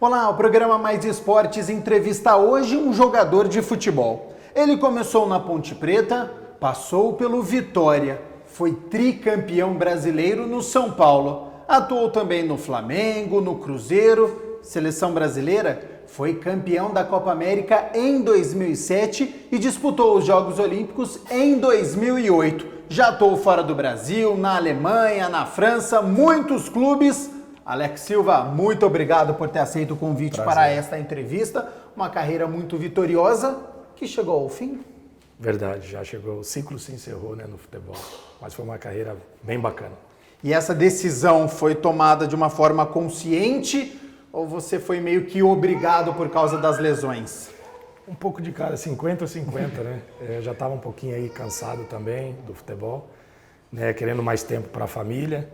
Olá, o programa Mais Esportes entrevista hoje um jogador de futebol. Ele começou na Ponte Preta, passou pelo Vitória, foi tricampeão brasileiro no São Paulo, atuou também no Flamengo, no Cruzeiro, seleção brasileira, foi campeão da Copa América em 2007 e disputou os Jogos Olímpicos em 2008. Já atuou fora do Brasil, na Alemanha, na França, muitos clubes. Alex Silva, muito obrigado por ter aceito o convite para esta entrevista. Uma carreira muito vitoriosa que chegou ao fim. Verdade, já chegou, o ciclo se encerrou, né, no futebol, mas foi uma carreira bem bacana. E essa decisão foi tomada de uma forma consciente ou você foi meio que obrigado por causa das lesões? Um pouco de cada, 50-50, né? Eu já estava um pouquinho aí cansado também do futebol, né, querendo mais tempo para a família.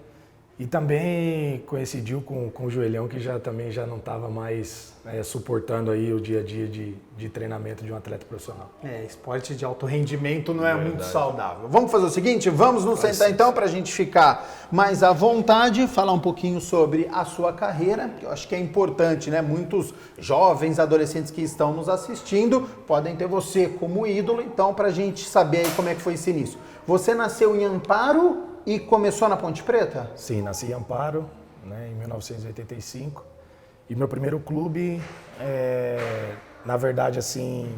E também coincidiu com o joelhão que também já não estava mais suportando aí o dia a dia de treinamento de um atleta profissional. Esporte de alto rendimento não é muito saudável. Vamos fazer o seguinte, vamos nos sentar então para a gente ficar mais à vontade, falar um pouquinho sobre a sua carreira, que eu acho que é importante, né? Muitos jovens, adolescentes que estão nos assistindo podem ter você como ídolo, então para a gente saber aí como é que foi esse início. Você nasceu em Amparo e começou na Ponte Preta? Sim, nasci em Amparo, né, em 1985. E meu primeiro clube, na verdade, assim,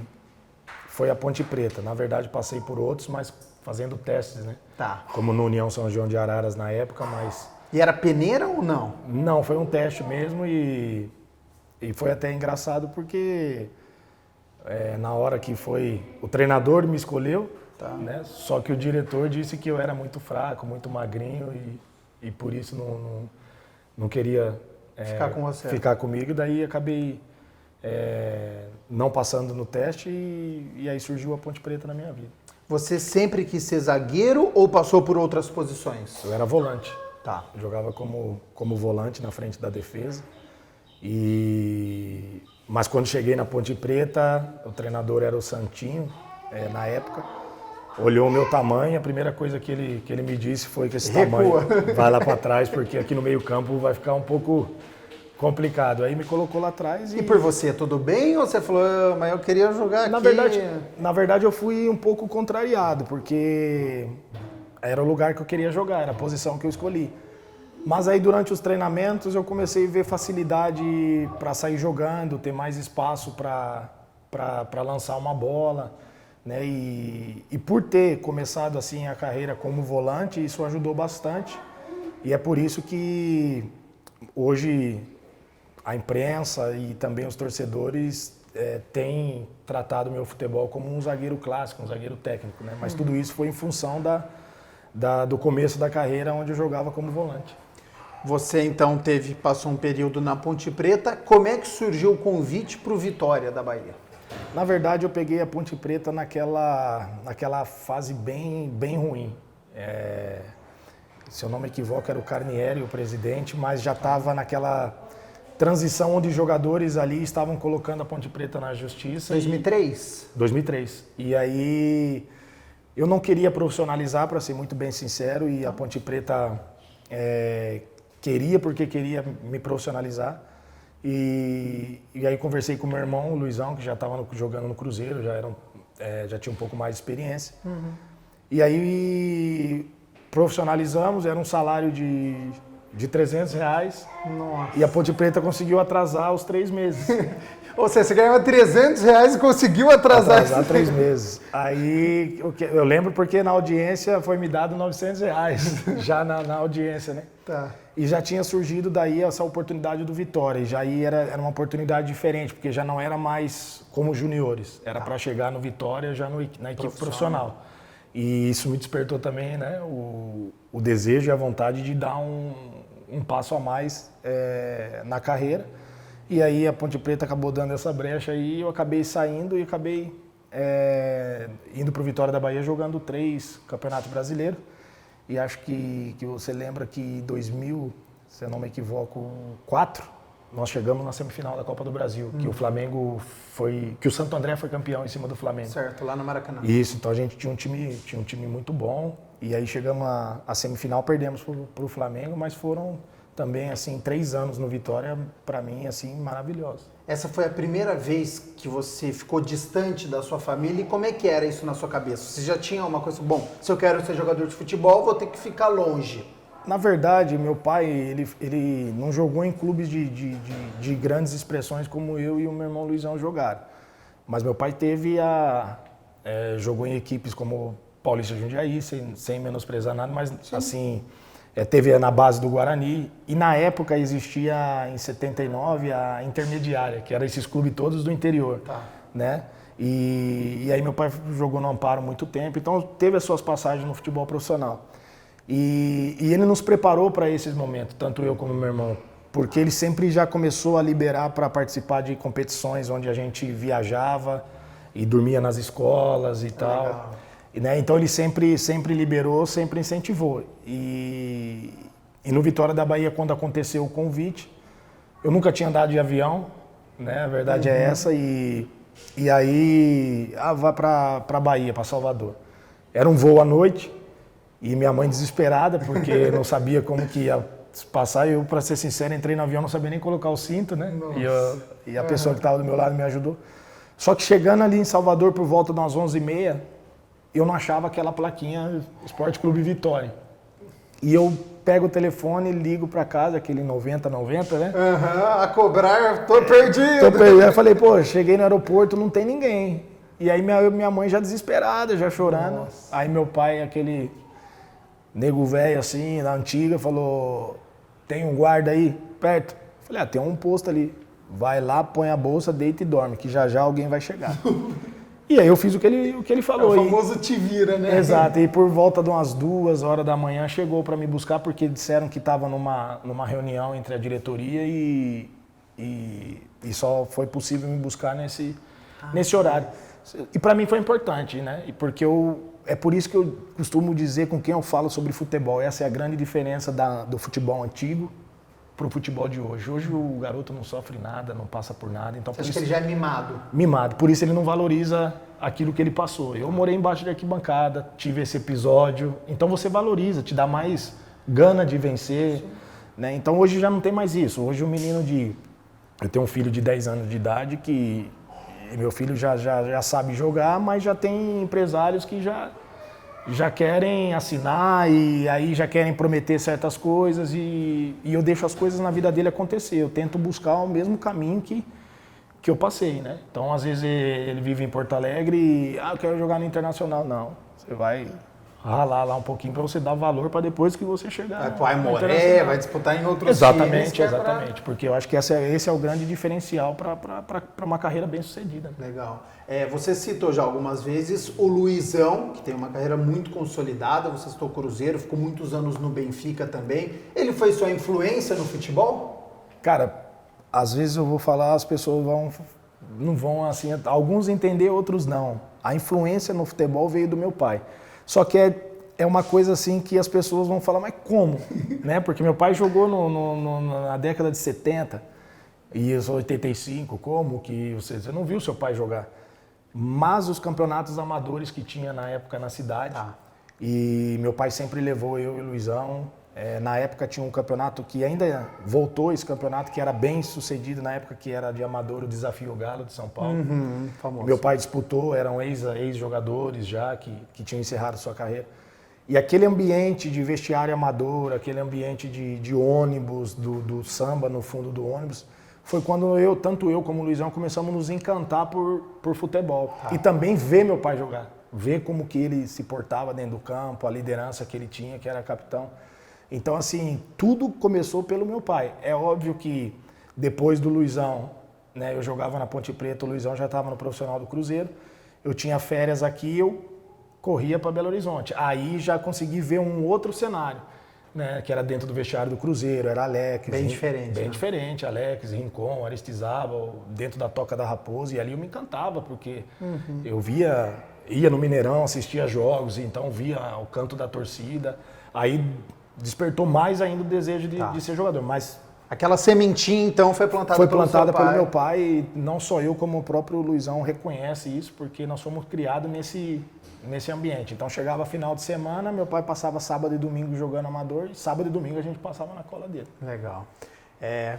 foi a Ponte Preta. Na verdade, passei por outros, mas fazendo testes, né? Tá. Como no União São João de Araras na época, mas... E era peneira ou não? Não, foi um teste mesmo e foi até engraçado porque na hora que foi... O treinador me escolheu, né? Só que o diretor disse que eu era muito fraco, muito magrinho e por isso não queria ficar comigo. Daí acabei não passando no teste e aí surgiu a Ponte Preta na minha vida. Você sempre quis ser zagueiro ou passou por outras posições? Eu era volante. Tá. Eu jogava como volante na frente da defesa. Mas quando cheguei na Ponte Preta, o treinador era o Santinho, na época. Olhou o meu tamanho, a primeira coisa que ele me disse foi que esse tamanho vai lá para trás, porque aqui no meio campo vai ficar um pouco complicado. Aí me colocou lá atrás e por você, tudo bem? Ou você falou, mas eu queria jogar aqui? Na verdade, eu fui um pouco contrariado, porque era o lugar que eu queria jogar, era a posição que eu escolhi. Mas aí durante os treinamentos eu comecei a ver facilidade para sair jogando, ter mais espaço para lançar uma bola. Né? E por ter começado assim a carreira como volante, isso ajudou bastante. E é por isso que hoje a imprensa e também os torcedores têm tratado o meu futebol como um zagueiro clássico, um zagueiro técnico. Né? Mas tudo isso foi em função do começo da carreira, onde eu jogava como volante. Você então passou um período na Ponte Preta. Como é que surgiu o convite para o Vitória da Bahia? Na verdade, eu peguei a Ponte Preta naquela fase bem ruim. Se eu não me equivoco, era o Carnieri, o presidente, mas já estava naquela transição onde os jogadores ali estavam colocando a Ponte Preta na justiça. 2003? 2003. E aí eu não queria profissionalizar, para ser muito bem sincero, e a Ponte Preta porque queria me profissionalizar. E aí conversei com o meu irmão, o Luizão, que já estava jogando no Cruzeiro, já tinha um pouco mais de experiência. Uhum. E aí profissionalizamos, era um salário de R$300. Nossa. E a Ponte Preta conseguiu atrasar os 3 meses. Ou seja, você ganhava R$300 e conseguiu atrasar 3 meses. Aí eu lembro porque na audiência foi me dado R$900, já na audiência, né? Tá. E já tinha surgido daí essa oportunidade do Vitória. E já aí era uma oportunidade diferente, porque já não era mais como juniores. Era para chegar no Vitória já na equipe profissional. E isso me despertou também, né, o desejo e a vontade de dar um passo a mais na carreira. E aí a Ponte Preta acabou dando essa brecha aí, eu acabei saindo e acabei indo para o Vitória da Bahia jogando 3 Campeonatos Brasileiros. E acho que você lembra que em 2000, se eu não me equivoco, 4, nós chegamos na semifinal da Copa do Brasil, que o Flamengo que o Santo André foi campeão em cima do Flamengo. Certo, lá no Maracanã. Isso, então a gente tinha um time muito bom, e aí chegamos à semifinal, perdemos para o Flamengo, mas foram também, assim, 3 anos no Vitória, para mim, assim, maravilhoso. Essa foi a primeira vez que você ficou distante da sua família e como é que era isso na sua cabeça? Você já tinha uma coisa, bom, se eu quero ser jogador de futebol, vou ter que ficar longe. Na verdade, meu pai, ele não jogou em clubes de grandes expressões como eu e o meu irmão Luizão jogaram. Mas meu pai jogou em equipes como Paulista Jundiaí, sem menosprezar nada, mas sim, assim, teve na base do Guarani. E na época existia, em 79, a Intermediária, que eram esses clubes todos do interior. Tá. Né? E aí meu pai jogou no Amparo muito tempo, então teve as suas passagens no futebol profissional. E ele nos preparou para esses momentos, tanto eu como meu irmão, porque ele sempre já começou a liberar para participar de competições onde a gente viajava e dormia nas escolas e tal. Legal. Né? Então ele sempre liberou, sempre incentivou. E no Vitória da Bahia, quando aconteceu o convite, eu nunca tinha andado de avião, né? A verdade é essa, e aí vai para Bahia, para Salvador. Era um voo à noite. E minha mãe desesperada, porque não sabia como que ia passar. Eu, para ser sincero, entrei no avião, não sabia nem colocar o cinto, né? E a pessoa que estava do meu lado me ajudou. Só que chegando ali em Salvador, por volta de umas 11h30, eu não achava aquela plaquinha Esporte Clube Vitória. E eu pego o telefone e ligo para casa, aquele 9090, né? A cobrar, tô perdido. Aí eu falei, pô, cheguei no aeroporto, não tem ninguém. E aí minha mãe já desesperada, já chorando. Nossa. Aí meu pai, aquele nego velho assim, da antiga, falou, tem um guarda aí perto? Falei, tem um posto ali. Vai lá, põe a bolsa, deita e dorme, que já alguém vai chegar. E aí eu fiz o que ele falou. O famoso te vira, né? Exato, e por volta de umas 2h da manhã chegou para me buscar, porque disseram que estava numa reunião entre a diretoria e só foi possível me buscar nesse horário. E para mim foi importante, né? Porque é por isso que eu costumo dizer com quem eu falo sobre futebol. Essa é a grande diferença do futebol antigo para o futebol de hoje. Hoje o garoto não sofre nada, não passa por nada. Então, Você acha que ele já é mimado? Mimado. Por isso ele não valoriza aquilo que ele passou. Eu morei embaixo de arquibancada, tive esse episódio. Então você valoriza, te dá mais gana de vencer. Né? Então hoje já não tem mais isso. Hoje o menino eu tenho um filho de 10 anos de idade que... Meu filho já sabe jogar, mas já tem empresários que já querem assinar e aí já querem prometer certas coisas e eu deixo as coisas na vida dele acontecer. Eu tento buscar o mesmo caminho que eu passei, né? Então, às vezes, ele vive em Porto Alegre e, eu quero jogar no Internacional. Não, você vai ralar lá um pouquinho para você dar valor para depois que você chegar. Vai pro Aimoré, vai disputar em outros times. Exatamente, porque eu acho que esse é o grande diferencial para uma carreira bem sucedida. Legal. Você citou já algumas vezes o Luizão, que tem uma carreira muito consolidada, você citou o Cruzeiro, ficou muitos anos no Benfica também. Ele foi sua influência no futebol? Cara, às vezes eu vou falar, as pessoas não vão assim, alguns entender, outros não. A influência no futebol veio do meu pai. Só que é uma coisa assim que as pessoas vão falar, mas como? Né? Porque meu pai jogou na década de 70 e eu sou 85, como que você não viu seu pai jogar? Mas os campeonatos amadores que tinha na época na cidade, e meu pai sempre levou eu e o Luizão. Na época tinha um campeonato que ainda voltou, esse campeonato que era bem sucedido na época, que era de amador, o Desafio Galo de São Paulo. Famoso. Meu pai disputou, eram ex-jogadores já que tinham encerrado sua carreira. E aquele ambiente de vestiário amador, aquele ambiente de ônibus, do samba no fundo do ônibus, foi quando tanto eu como o Luizão começamos a nos encantar por futebol. E também ver meu pai jogar, ver como que ele se portava dentro do campo, a liderança que ele tinha, que era capitão. Então, assim, tudo começou pelo meu pai. É óbvio que depois do Luizão, né, eu jogava na Ponte Preta, o Luizão já estava no profissional do Cruzeiro, eu tinha férias aqui, eu corria para Belo Horizonte. Aí já consegui ver um outro cenário, né, que era dentro do vestiário do Cruzeiro, era Alex. Bem diferente. Bem diferente, Alex, Rincon, Aristizábal, dentro da Toca da Raposa, e ali eu me encantava, porque eu ia no Mineirão, assistia jogos, então via o canto da torcida, aí despertou mais ainda o desejo de ser jogador, mas Aquela sementinha, então, foi plantada pelo meu pai, e não só eu, como o próprio Luizão reconhece isso, porque nós fomos criados nesse ambiente. Então chegava final de semana, meu pai passava sábado e domingo jogando amador, e sábado e domingo a gente passava na cola dele. Legal.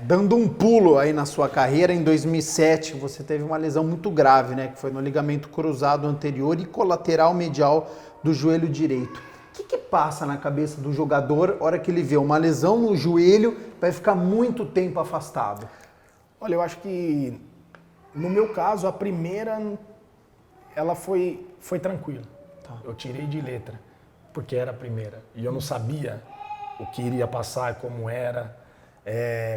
Dando um pulo aí na sua carreira, em 2007 você teve uma lesão muito grave, né? Que foi no ligamento cruzado anterior e colateral medial do joelho direito. O que passa na cabeça do jogador na hora que ele vê uma lesão no joelho, vai ficar muito tempo afastado? Olha, eu acho que no meu caso, a primeira, ela foi tranquila. Tá. Eu tirei de letra, porque era a primeira. E eu não sabia o que iria passar, como era,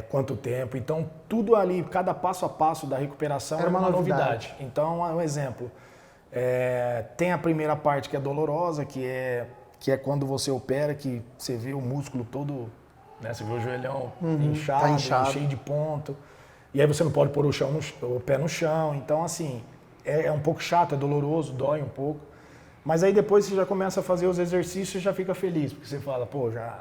quanto tempo. Então, tudo ali, cada passo a passo da recuperação era uma novidade. Então, um exemplo. Tem a primeira parte que é dolorosa, que é quando você opera, que você vê o músculo todo, né? Você vê o joelhão inchado, cheio de ponto. E aí você não pode pôr o pé no chão. Então, assim, é um pouco chato, é doloroso, dói um pouco. Mas aí depois você já começa a fazer os exercícios e já fica feliz, porque você fala, pô, já...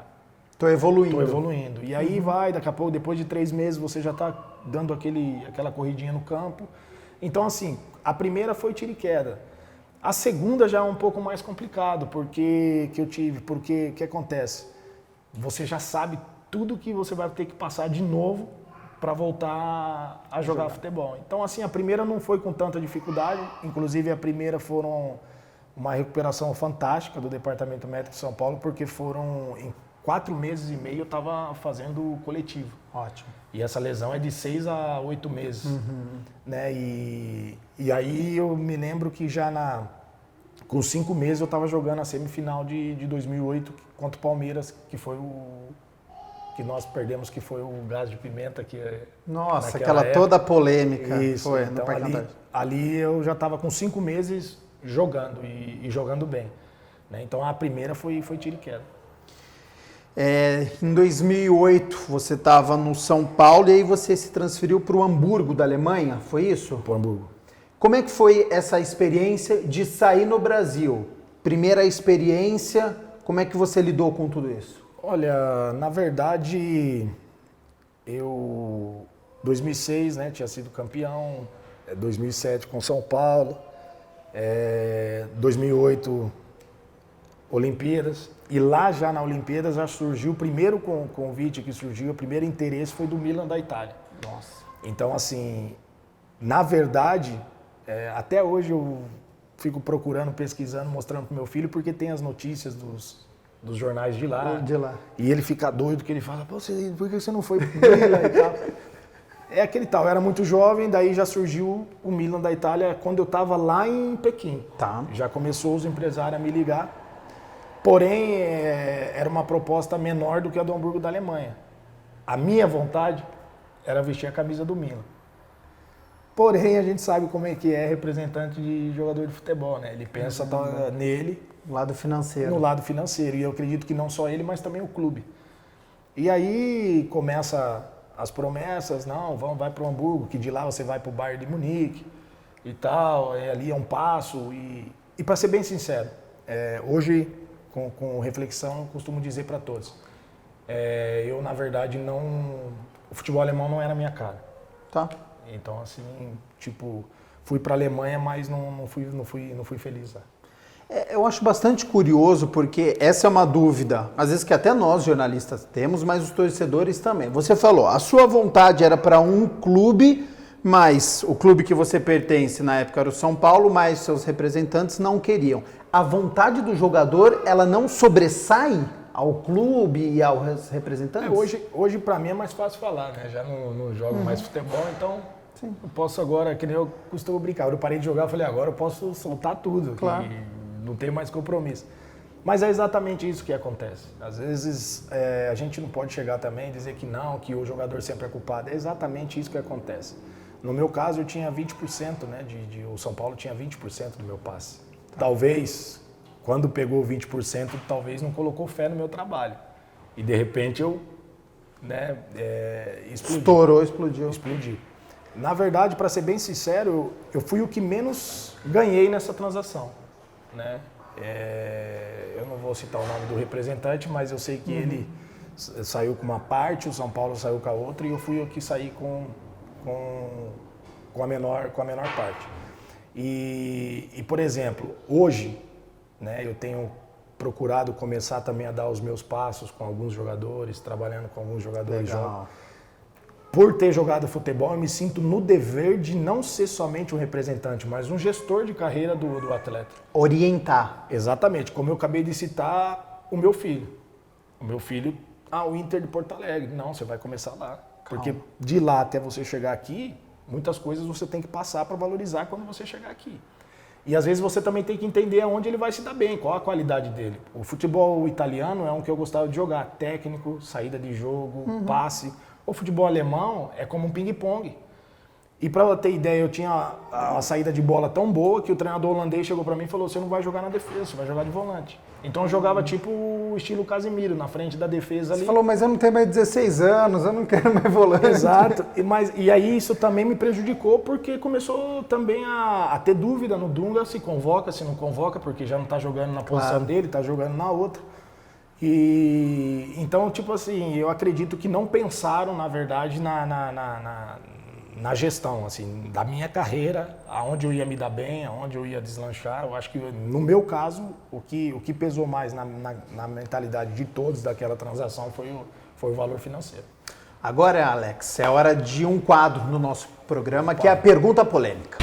Tô evoluindo. Tô evoluindo. E aí vai, daqui a pouco, depois de 3 meses, você já tá dando aquela corridinha no campo. Então, assim, a primeira foi tiro e queda. A segunda já é um pouco mais complicado, porque o que acontece? Você já sabe tudo que você vai ter que passar de novo para voltar a jogar futebol. Então, assim, a primeira não foi com tanta dificuldade, inclusive a primeira foram uma recuperação fantástica do Departamento Médico de São Paulo, porque foram em 4 meses e meio eu estava fazendo coletivo. Ótimo. E essa lesão é de 6 a 8 meses. Né? E aí eu me lembro que já com 5 meses eu estava jogando a semifinal de 2008 contra o Palmeiras, que foi que nós perdemos, que foi o gás de pimenta. Nossa, aquela época, toda polêmica. Isso, foi, então ali eu já estava com 5 meses jogando e jogando bem. Né? Então a primeira foi tiro e queda. Em 2008 você estava no São Paulo e aí você se transferiu para o Hamburgo da Alemanha, foi isso? Para o Hamburgo. Como é que foi essa experiência de sair no Brasil? Primeira experiência, como é que você lidou com tudo isso? Olha, na verdade, 2006, né, tinha sido campeão, 2007 com São Paulo, 2008 Olimpíadas, e lá já na Olimpíadas já surgiu o primeiro convite que surgiu, o primeiro interesse foi do Milan da Itália. Nossa. Então, assim, na verdade, até hoje eu fico procurando, pesquisando, mostrando pro meu filho, porque tem as notícias dos jornais de lá. E ele fica doido, que ele fala, pô, por que você não foi pro Milan e tal? É aquele tal, eu era muito jovem, daí já surgiu o Milan da Itália quando eu estava lá em Pequim. Tá. Já começou os empresários a me ligar. Porém, era uma proposta menor do que a do Hamburgo da Alemanha. A minha vontade era vestir a camisa do Milan. Porém, a gente sabe como é que é representante de jogador de futebol, né? Ele pensa nele. Lado financeiro. No lado financeiro. E eu acredito que não só ele, mas também o clube. E aí começa as promessas, não, vai para o Hamburgo, que de lá você vai para o Bayern de Munique e tal. Ali é um passo. E para ser bem sincero, hoje, com reflexão, eu costumo dizer para todos. Eu, na verdade, o futebol alemão não era a minha cara. Tá. Então, assim, tipo, fui para a Alemanha, mas não fui feliz lá. Eu acho bastante curioso, porque essa é uma dúvida, às vezes que até nós jornalistas temos, mas os torcedores também. Você falou, a sua vontade era para um clube, mas o clube que você pertence na época era o São Paulo, mas seus representantes não queriam. A vontade do jogador, ela não sobressai ao clube e aos representantes? Hoje para mim é mais fácil falar, né? Já não jogo mais futebol, então sim, eu posso agora, que nem eu costumo brincar. Eu parei de jogar, eu falei, agora eu posso soltar tudo, claro. Não tenho mais compromisso. Mas é exatamente isso que acontece. Às vezes a gente não pode chegar também e dizer que não, que o jogador sempre é culpado. É exatamente isso que acontece. No meu caso, eu tinha 20%, né? O São Paulo tinha 20% do meu passe. Talvez, quando pegou 20%, talvez não colocou fé no meu trabalho. E de repente eu, né, explodi. Estourou, explodiu. Explodi. Na verdade, para ser bem sincero, eu fui o que menos ganhei nessa transação. Né? Eu não vou citar o nome do representante, mas eu sei que ele saiu com uma parte, o São Paulo saiu com a outra e eu fui o que saí com a menor parte. E, por exemplo, hoje, né, eu tenho procurado começar também a dar os meus passos com alguns jogadores, trabalhando com alguns jogadores jovens. Por ter jogado futebol, eu me sinto no dever de não ser somente um representante, mas um gestor de carreira do atleta. Orientar. Exatamente, como eu acabei de citar, o meu filho. O meu filho, o Inter de Porto Alegre. Não, você vai começar lá. Porque de lá até você chegar aqui, muitas coisas você tem que passar para valorizar quando você chegar aqui. E às vezes você também tem que entender aonde ele vai se dar bem, qual a qualidade dele. O futebol italiano é um que eu gostava de jogar. Técnico, saída de jogo, passe. O futebol alemão é como um ping-pong. E para eu ter ideia, eu tinha a saída de bola tão boa que o treinador holandês chegou para mim e falou: você não vai jogar na defesa, você vai jogar de volante. Então eu jogava tipo o estilo Casemiro, na frente da defesa ali. Você falou, mas eu não tenho mais 16 anos, eu não quero mais volante. Exato. E aí isso também me prejudicou porque começou também a ter dúvida no Dunga, se convoca, se não convoca, porque já não está jogando na posição dele, está jogando na outra. E então, tipo assim, eu acredito que não pensaram, na verdade, na gestão, assim, da minha carreira, aonde eu ia me dar bem, aonde eu ia deslanchar. Eu acho que, no meu caso, o que pesou mais na mentalidade de todos daquela transação foi o valor financeiro. Agora, Alex, é hora de um quadro no nosso programa, que é a pergunta polêmica.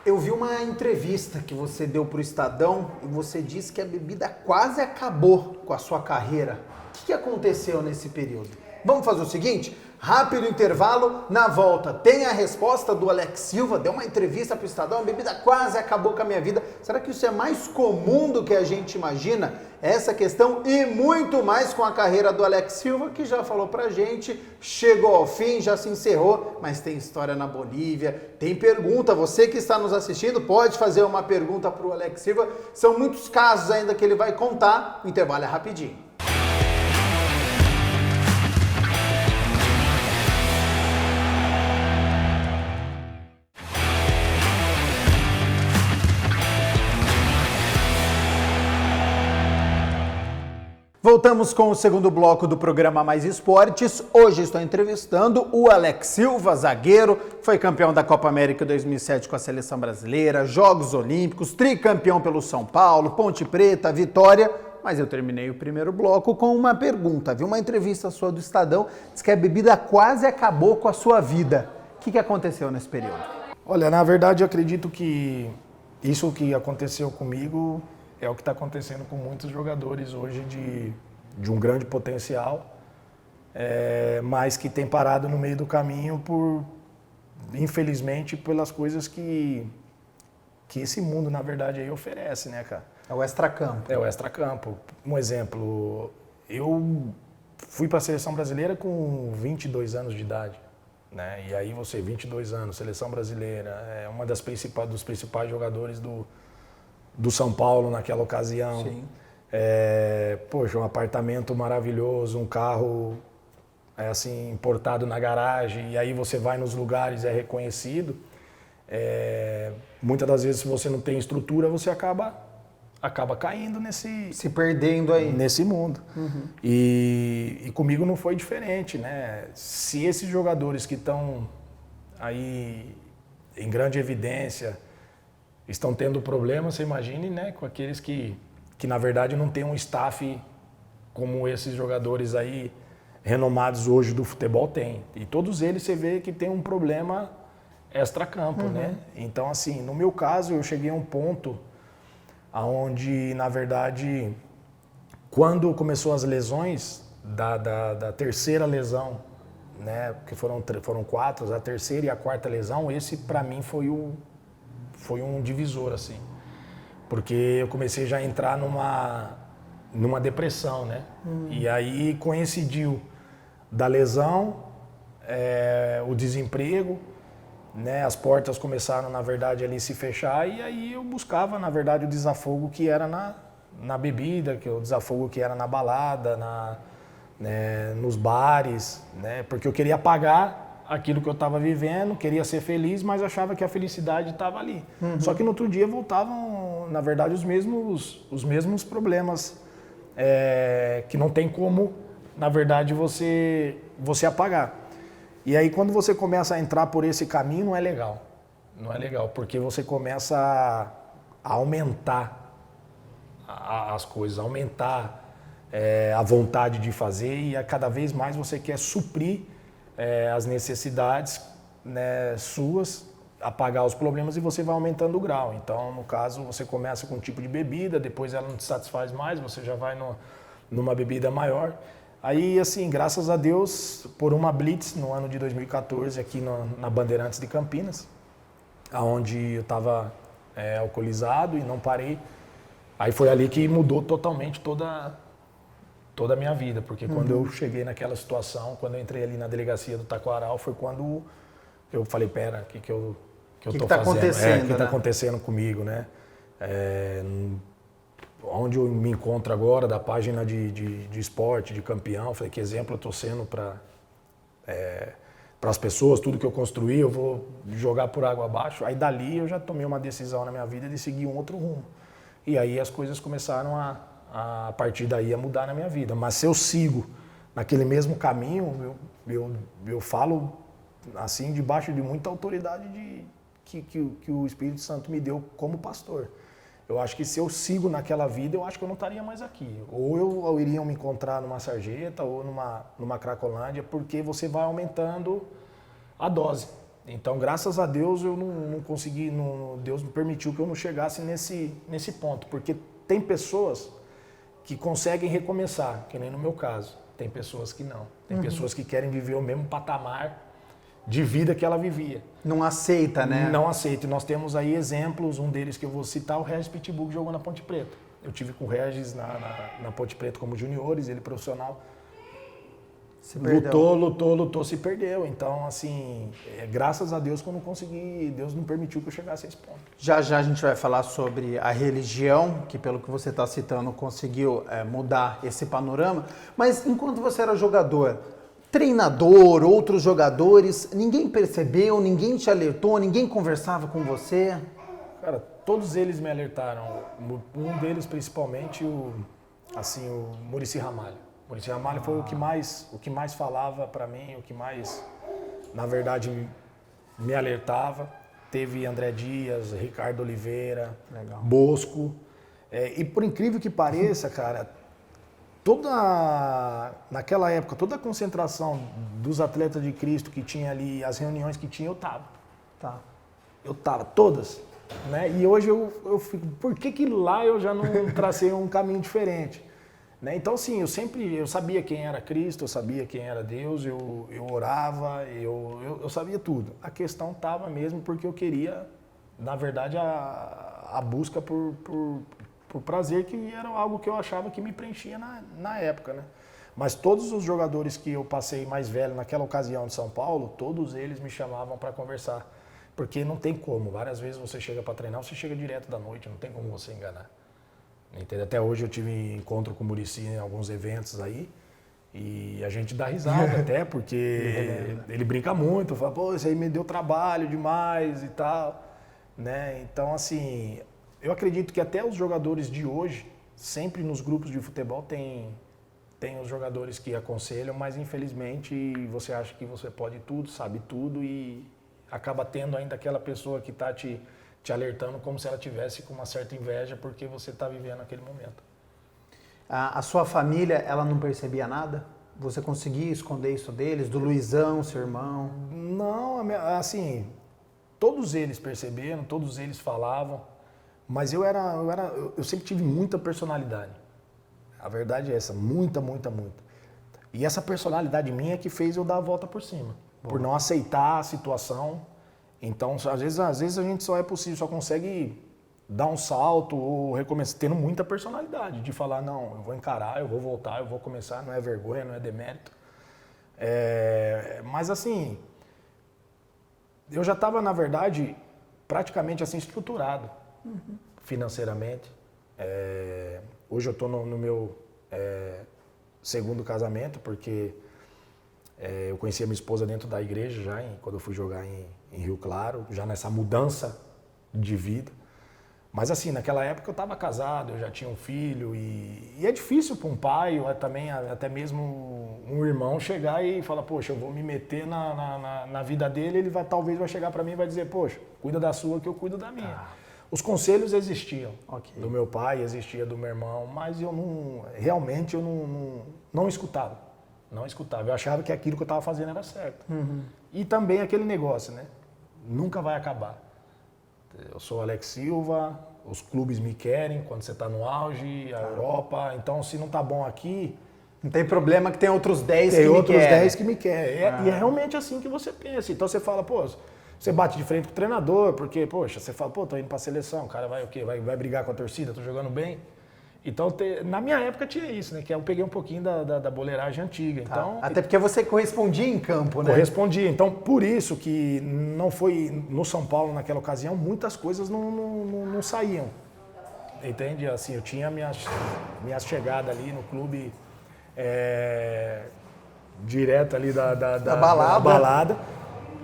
Eu vi uma entrevista que você deu para o Estadão e você disse que a bebida quase acabou com a sua carreira. O que aconteceu nesse período? Vamos fazer o seguinte? Rápido intervalo, na volta tem a resposta do Alex Silva, deu uma entrevista para o Estadão, a bebida quase acabou com a minha vida. Será que isso é mais comum do que a gente imagina? Essa questão e muito mais com a carreira do Alex Silva, que já falou pra gente, chegou ao fim, já se encerrou, mas tem história na Bolívia, tem pergunta, você que está nos assistindo pode fazer uma pergunta para o Alex Silva, são muitos casos ainda que ele vai contar, o intervalo é rapidinho. Voltamos com o segundo bloco do programa Mais Esportes. Hoje estou entrevistando o Alex Silva, zagueiro, foi campeão da Copa América 2007 com a seleção brasileira, Jogos Olímpicos, tricampeão pelo São Paulo, Ponte Preta, Vitória. Mas eu terminei o primeiro bloco com uma pergunta. Vi uma entrevista sua do Estadão, diz que a bebida quase acabou com a sua vida. O que aconteceu nesse período? Olha, na verdade eu acredito que isso que aconteceu comigo é o que está acontecendo com muitos jogadores hoje de um grande potencial, mas que tem parado no meio do caminho infelizmente, pelas coisas que esse mundo, na verdade, aí oferece, né, cara? É o extracampo. É o extracampo. Um exemplo, eu fui para a seleção brasileira com 22 anos de idade, né? E aí 22 anos, seleção brasileira, é uma dos principais jogadores do São Paulo naquela ocasião. Sim. Poxa, um apartamento maravilhoso, um carro assim, importado na garagem, e aí você vai nos lugares, é reconhecido. Muitas das vezes, se você não tem estrutura, você acaba caindo se perdendo aí nesse mundo. Uhum. E comigo não foi diferente, né? Se esses jogadores que estão aí em grande evidência estão tendo problemas, você imagine, né, com aqueles que na verdade não tem um staff como esses jogadores aí renomados hoje do futebol têm. E todos eles você vê que tem um problema extracampo, né? Então, assim, no meu caso, eu cheguei a um ponto onde, na verdade, quando começou as lesões da terceira lesão, né, porque foram 4, a terceira e a quarta lesão, esse para mim foi um divisor, assim, porque eu comecei já a entrar numa depressão, né? E aí coincidiu da lesão, o desemprego, né? As portas começaram, na verdade, ali se fechar, e aí eu buscava, na verdade, o desafogo que era na bebida, o desafogo que era na balada, né, nos bares, né? Porque eu queria apagar aquilo que eu estava vivendo, queria ser feliz, mas achava que a felicidade estava ali. Só que no outro dia voltavam, na verdade, os mesmos problemas que não tem como, na verdade, você apagar. E aí quando você começa a entrar por esse caminho, não é legal. Não é legal, porque você começa a aumentar as coisas, aumentar a vontade de fazer e cada vez mais você quer suprir as necessidades, né, suas, apagar os problemas e você vai aumentando o grau. Então, no caso, você começa com um tipo de bebida, depois ela não te satisfaz mais, você já vai numa bebida maior. Aí, assim, graças a Deus, por uma blitz no ano de 2014 aqui na Bandeirantes de Campinas, onde eu estava alcoolizado e não parei. Aí foi ali que mudou totalmente toda a minha vida, porque quando eu cheguei naquela situação, quando eu entrei ali na delegacia do Taquaral, foi quando eu falei, pera, o que eu tô tá fazendo? Acontecendo, o que está né? acontecendo comigo, né? Onde eu me encontro agora, da página de esporte, de campeão, falei, que exemplo eu estou sendo para as pessoas, tudo que eu construí, eu vou jogar por água abaixo. Aí dali eu já tomei uma decisão na minha vida de seguir um outro rumo. E aí as coisas começaram a partir daí a mudar na minha vida. Mas se eu sigo naquele mesmo caminho, eu falo assim debaixo de muita autoridade que o Espírito Santo me deu como pastor. Eu acho que se eu sigo naquela vida, eu acho que eu não estaria mais aqui. Ou eu iria me encontrar numa sarjeta ou numa cracolândia, porque você vai aumentando a dose. Então, graças a Deus, eu não consegui, Deus me permitiu que eu não chegasse nesse ponto. Porque tem pessoas que conseguem recomeçar, que nem no meu caso. Tem pessoas que não. Tem pessoas que querem viver o mesmo patamar de vida que ela vivia. Não aceita, né? Não aceita. E nós temos aí exemplos, um deles que eu vou citar, o Regis Pitbull, que jogou na Ponte Preta. Eu tive com o Regis na Ponte Preta como juniores, ele profissional. Se perdeu. Lutou, se perdeu. Então, assim, graças a Deus que eu não consegui, Deus não permitiu que eu chegasse a esse ponto. Já já a gente vai falar sobre a religião, que pelo que você está citando conseguiu mudar esse panorama. Mas enquanto você era jogador, treinador, outros jogadores, ninguém percebeu, ninguém te alertou, ninguém conversava com você? Cara, todos eles me alertaram. Um deles, principalmente, o Muricy Ramalho. O Muricy Ramalho foi o que mais falava para mim, o que mais, na verdade, me alertava. Teve André Dias, Ricardo Oliveira, Legal. Bosco. E por incrível que pareça, cara, naquela época, toda a concentração dos atletas de Cristo que tinha ali, as reuniões que tinha, eu tava. Tá. Eu tava, todas. Né? E hoje eu fico, por que lá eu já não tracei um caminho diferente? Né? Então, sim, eu sabia quem era Cristo, eu sabia quem era Deus, eu orava, eu sabia tudo. A questão estava mesmo porque eu queria, na verdade, a busca por prazer, que era algo que eu achava que me preenchia na época, né? Mas todos os jogadores que eu passei mais velho naquela ocasião de São Paulo, todos eles me chamavam para conversar. Porque não tem como, várias vezes você chega para treinar, você chega direto da noite, não tem como você enganar. Entendeu? Até hoje eu tive encontro com o Muricy em alguns eventos aí, e a gente dá risada até, porque ele brinca muito, fala, pô, isso aí me deu trabalho demais e tal, né? Então, assim, eu acredito que até os jogadores de hoje, sempre nos grupos de futebol tem os jogadores que aconselham, mas infelizmente você acha que você pode tudo, sabe tudo e acaba tendo ainda aquela pessoa que está te alertando como se ela tivesse com uma certa inveja porque você está vivendo aquele momento. A sua família, ela não percebia nada? Você conseguia esconder isso deles? Do Luizão, seu irmão? Não, assim, todos eles perceberam, todos eles falavam, mas eu sempre tive muita personalidade. A verdade é essa, muita. E essa personalidade minha é que fez eu dar a volta por cima. Por não aceitar a situação. Então, às vezes a gente só consegue dar um salto ou recomeçar, tendo muita personalidade, de falar, não, eu vou encarar, eu vou voltar, eu vou começar, não é vergonha, não é demérito. Mas assim, eu já estava, na verdade, praticamente assim estruturado financeiramente. Hoje eu estou no meu segundo casamento, porque Eu conheci a minha esposa dentro da igreja já, quando eu fui jogar em Rio Claro, já nessa mudança de vida. Mas assim, naquela época eu estava casado, eu já tinha um filho e é difícil para um pai ou também até mesmo um irmão chegar e falar, poxa, eu vou me meter na vida dele, ele talvez vai chegar para mim e vai dizer, poxa, cuida da sua que eu cuido da minha. Os conselhos existiam, do meu pai, existia do meu irmão, mas eu realmente não escutava. Não escutava, eu achava que aquilo que eu estava fazendo era certo. E também aquele negócio, né? Nunca vai acabar. Eu sou Alex Silva, os clubes me querem quando você está no auge, a Europa, então se não está bom aqui... Não tem problema que tem outros 10 que me querem. Tem outros 10 que me querem. E é realmente assim que você pensa. Então você fala, pô, você bate de frente com o treinador, porque, poxa, você fala, pô, tô indo pra seleção, o cara vai o quê? Vai brigar com a torcida, tô jogando bem. Então, na minha época tinha isso, né? Que eu peguei um pouquinho da boleiragem antiga. Então, até porque você correspondia em campo, né? Correspondia. Então, por isso que não foi no São Paulo naquela ocasião, muitas coisas não saíam. Entende? Assim, eu tinha minhas chegadas ali no clube direto ali da balada.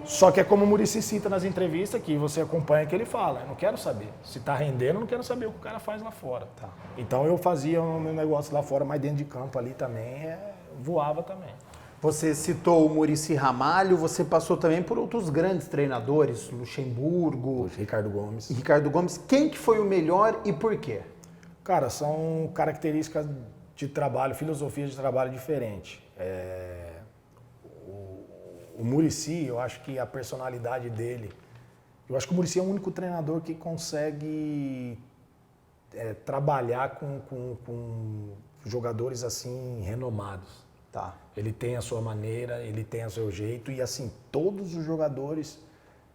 Só que é como o Muricy cita nas entrevistas, que você acompanha que ele fala, eu não quero saber. Se tá rendendo, eu não quero saber o que o cara faz lá fora. Então eu fazia o meu negócio lá fora, mas dentro de campo ali também, voava também. Você citou o Muricy Ramalho, você passou também por outros grandes treinadores, Luxemburgo, Ricardo Gomes. Ricardo Gomes. Quem que foi o melhor e por quê? Cara, são características de trabalho, filosofia de trabalho diferente. O Muricy, eu acho que a personalidade dele... Eu acho que o Muricy é o único treinador que consegue trabalhar com jogadores assim renomados. Ele tem a sua maneira, ele tem o seu jeito e assim, todos os jogadores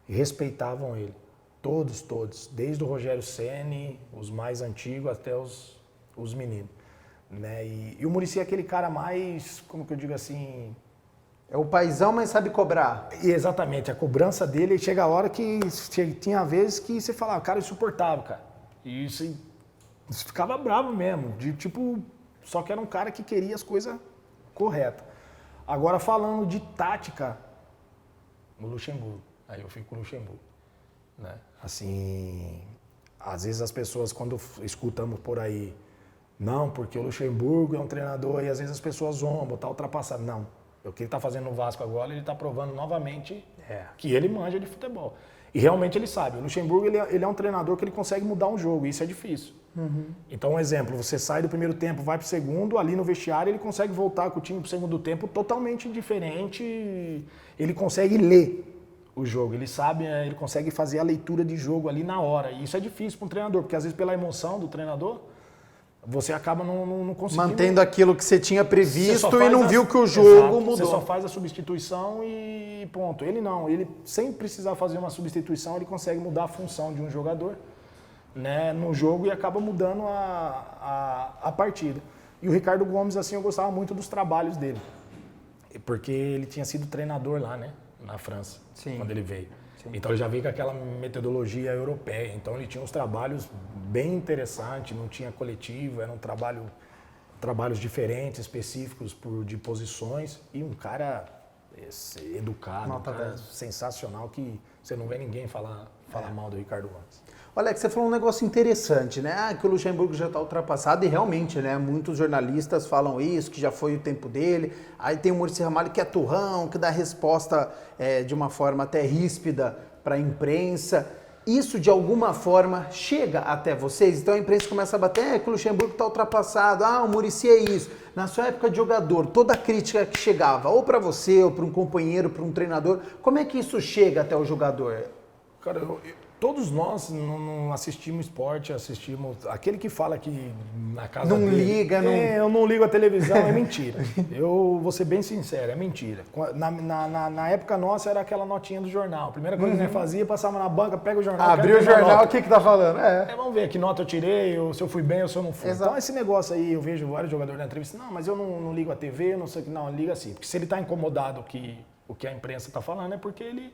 respeitavam ele. Todos. Desde o Rogério Ceni, os mais antigos, até os meninos. Né? E o Muricy é aquele cara mais, como que eu digo assim... É o paizão, mas sabe cobrar. E exatamente, a cobrança dele chega a hora que tinha vezes que você falava, cara, insuportável, cara. E isso ficava bravo mesmo, de tipo, só que era um cara que queria as coisas corretas. Agora falando de tática, o Luxemburgo. Aí eu fico com o Luxemburgo. Né? Assim, às vezes as pessoas quando escutamos por aí, não, porque o Luxemburgo é um treinador e às vezes as pessoas zombam, tá ultrapassado. Não. O que ele está fazendo no Vasco agora, ele está provando novamente que ele manja de futebol. E realmente ele sabe. O Luxemburgo ele é um treinador que ele consegue mudar um jogo, e isso é difícil. Então, um exemplo, você sai do primeiro tempo, vai para o segundo, ali no vestiário ele consegue voltar com o time para o segundo tempo totalmente diferente. Ele consegue ler o jogo, ele sabe, ele consegue fazer a leitura de jogo ali na hora. E isso é difícil para um treinador, porque às vezes pela emoção do treinador, você acaba não conseguindo... Mantendo aquilo que você tinha previsto e não viu que o jogo mudou. Você só faz a substituição e ponto. Ele não, ele sem precisar fazer uma substituição, ele consegue mudar a função de um jogador, né, no jogo e acaba mudando a partida. E o Ricardo Gomes, assim, eu gostava muito dos trabalhos dele, porque ele tinha sido treinador lá, né, na França, quando ele veio. Então ele já veio com aquela metodologia europeia, então ele tinha uns trabalhos bem interessantes, não tinha coletivo, eram trabalhos diferentes, específicos de posições e um cara educado, um cara sensacional que você não vê ninguém falar mal do Ricardo Gomes. Olha, que você falou um negócio interessante, né? Que o Luxemburgo já está ultrapassado e realmente, né? Muitos jornalistas falam isso, que já foi o tempo dele. Aí tem o Muricy Ramalho que é turrão, que dá resposta de uma forma até ríspida para a imprensa. Isso, de alguma forma, chega até vocês? Então a imprensa começa a bater, que o Luxemburgo está ultrapassado, o Muricy é isso. Na sua época de jogador, toda a crítica que chegava, ou para você, ou para um companheiro, para um treinador, como é que isso chega até o jogador? Cara, todos nós não assistimos esporte, assistimos... Aquele que fala que na casa não dele... liga, não... eu não ligo a televisão, é mentira. Eu vou ser bem sincero, é mentira. Na época nossa era aquela notinha do jornal. A primeira coisa que nós fazia, passava na banca, pega o jornal... Abriu o jornal, o que tá falando? Vamos ver que nota eu tirei, ou se eu fui bem ou se eu não fui. Exato. Então esse negócio aí, eu vejo vários jogadores na entrevista, não, mas eu não ligo a TV, não sei o que, não, liga assim. Porque se ele tá incomodado o que a imprensa tá falando, é porque ele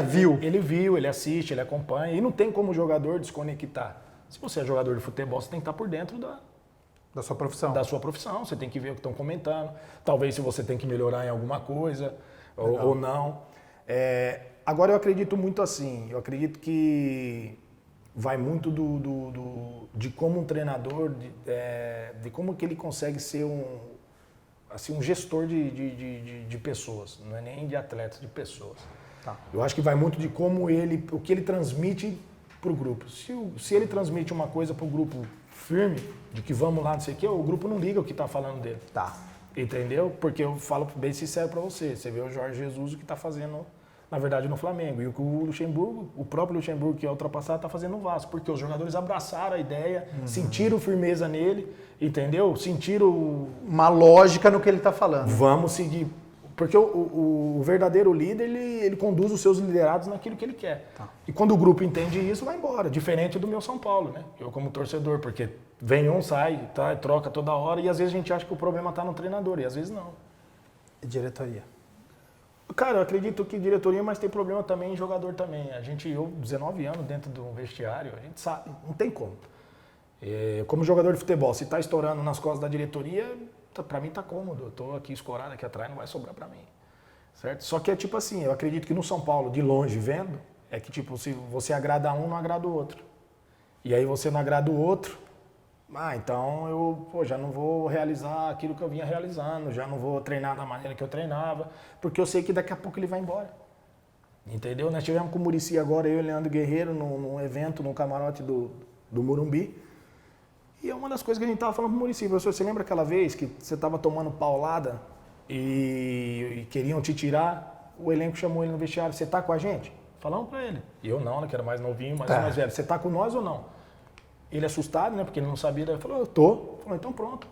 viu. Ele viu, ele assiste, ele acompanha. E não tem como o jogador desconectar. Se você é jogador de futebol, você tem que estar por dentro Da sua profissão. Da sua profissão, você tem que ver o que estão comentando. Talvez se você tem que melhorar em alguma coisa ou não. Agora eu acredito muito assim, eu acredito que vai muito de como um treinador, de como que ele consegue ser um gestor de pessoas, não é nem de atletas, de pessoas. Tá. Eu acho que vai muito de como o que ele transmite para o grupo. Se ele transmite uma coisa para o grupo firme, de que vamos lá, não sei o quê, o grupo não liga o que está falando dele. Tá. Entendeu? Porque eu falo bem sincero para você. Você vê o Jorge Jesus o que está fazendo, na verdade, no Flamengo. E o que o próprio Luxemburgo, que é ultrapassado, está fazendo no Vasco. Porque os jogadores abraçaram a ideia, sentiram firmeza nele, entendeu? Sentiram... Uma lógica no que ele está falando. Vamos seguir. Porque o verdadeiro líder, ele conduz os seus liderados naquilo que ele quer. Tá. E quando o grupo entende isso, vai embora. Diferente do meu São Paulo, né? Eu como torcedor, porque vem um, sai, tá, troca toda hora, e às vezes a gente acha que o problema está no treinador, e às vezes não. E diretoria? Cara, eu acredito que diretoria, mas tem problema também em jogador também. Eu 19 anos dentro de um vestiário, a gente sabe, não tem como. Como jogador de futebol, se está estourando nas costas da diretoria, para mim tá cômodo. Eu tô aqui escorado aqui atrás, não vai sobrar para mim. Certo? Só que é tipo assim, eu acredito que no São Paulo, de longe vendo, é que tipo, se você agrada um, não agrada o outro. E aí você não agrada o outro, então eu já não vou realizar aquilo que eu vinha realizando, já não vou treinar da maneira que eu treinava, porque eu sei que daqui a pouco ele vai embora. Entendeu? Nós tivemos com o Muricy agora, eu e o Leandro Guerreiro, num evento, no camarote do Morumbi. E é uma das coisas que a gente estava falando pro Muricy. Professor, você lembra aquela vez que você estava tomando paulada e queriam te tirar? O elenco chamou ele no vestiário, você tá com a gente? Falamos para ele. E eu não, né, que era mais novinho, mais velho. Você tá com nós ou não? Ele assustado, né, porque ele não sabia. Ele falou, eu tô. Falou, então pronto.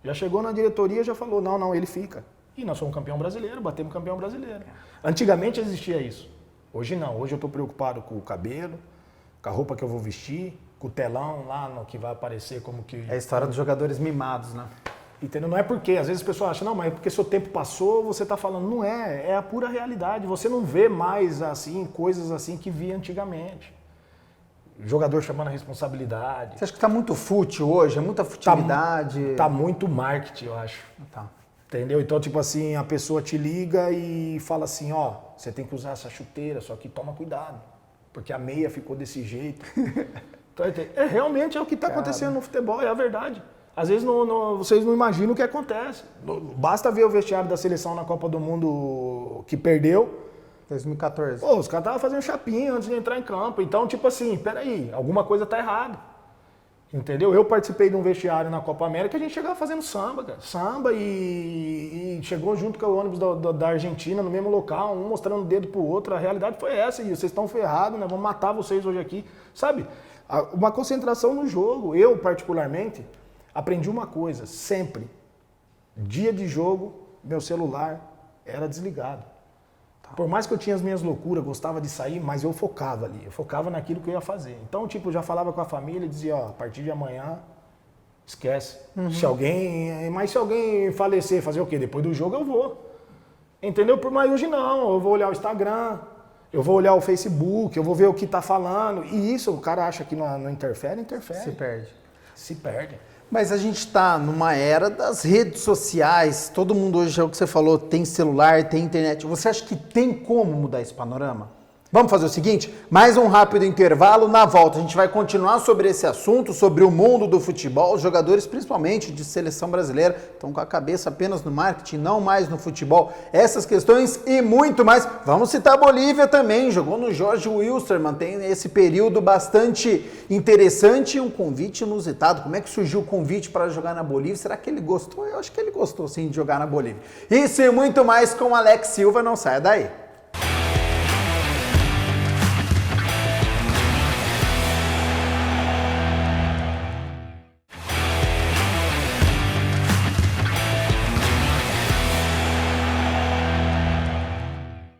Já chegou na diretoria, já falou, não, ele fica. E nós somos campeão brasileiro, batemos campeão brasileiro. Antigamente existia isso. Hoje não. Hoje eu estou preocupado com o cabelo, com a roupa que eu vou vestir, com o telão lá no que vai aparecer como que... É a história dos jogadores mimados, né? Entendeu? Não é porque, às vezes as pessoas acham, não, mas é porque seu tempo passou, você está falando. Não é a pura realidade. Você não vê mais assim, coisas assim que via antigamente. Jogador chamando a responsabilidade. Você acha que está muito fútil hoje? É muita futilidade? Tá muito marketing, eu acho. Tá. Entendeu? Então, tipo assim, a pessoa te liga e fala assim, você tem que usar essa chuteira, só que toma cuidado, porque a meia ficou desse jeito. Então, realmente é o que está acontecendo no futebol, é a verdade. Às vezes vocês não imaginam o que acontece. Basta ver o vestiário da seleção na Copa do Mundo que perdeu. 2014. Os caras estavam fazendo chapinha antes de entrar em campo. Então, tipo assim, peraí, alguma coisa tá errada. Entendeu? Eu participei de um vestiário na Copa América, a gente chegava fazendo samba, cara. Samba e chegou junto com o ônibus da Argentina no mesmo local, um mostrando o dedo pro outro. A realidade foi essa, e vocês estão ferrados, né? Vamos matar vocês hoje aqui. Sabe? Uma concentração no jogo. Eu, particularmente, aprendi uma coisa, sempre. Dia de jogo, meu celular era desligado. Por mais que eu tinha as minhas loucuras, gostava de sair, mas eu focava ali, eu focava naquilo que eu ia fazer. Então, tipo, eu já falava com a família e dizia, a partir de amanhã, esquece. Se alguém falecer, fazer o quê? Depois do jogo eu vou. Entendeu? Mas hoje não, eu vou olhar o Instagram, eu vou olhar o Facebook, eu vou ver o que tá falando. E isso, o cara acha que não interfere, interfere. Se perde. Mas a gente está numa era das redes sociais, todo mundo hoje, é o que você falou, tem celular, tem internet. Você acha que tem como mudar esse panorama? Vamos fazer o seguinte, mais um rápido intervalo, na volta a gente vai continuar sobre esse assunto, sobre o mundo do futebol, os jogadores principalmente de seleção brasileira estão com a cabeça apenas no marketing, não mais no futebol, essas questões e muito mais. Vamos citar a Bolívia também, jogou no Jorge Wilstermann, tem esse período bastante interessante e um convite inusitado. Como é que surgiu o convite para jogar na Bolívia? Será que ele gostou? Eu acho que ele gostou sim de jogar na Bolívia. Isso e muito mais com Alex Silva, não saia daí.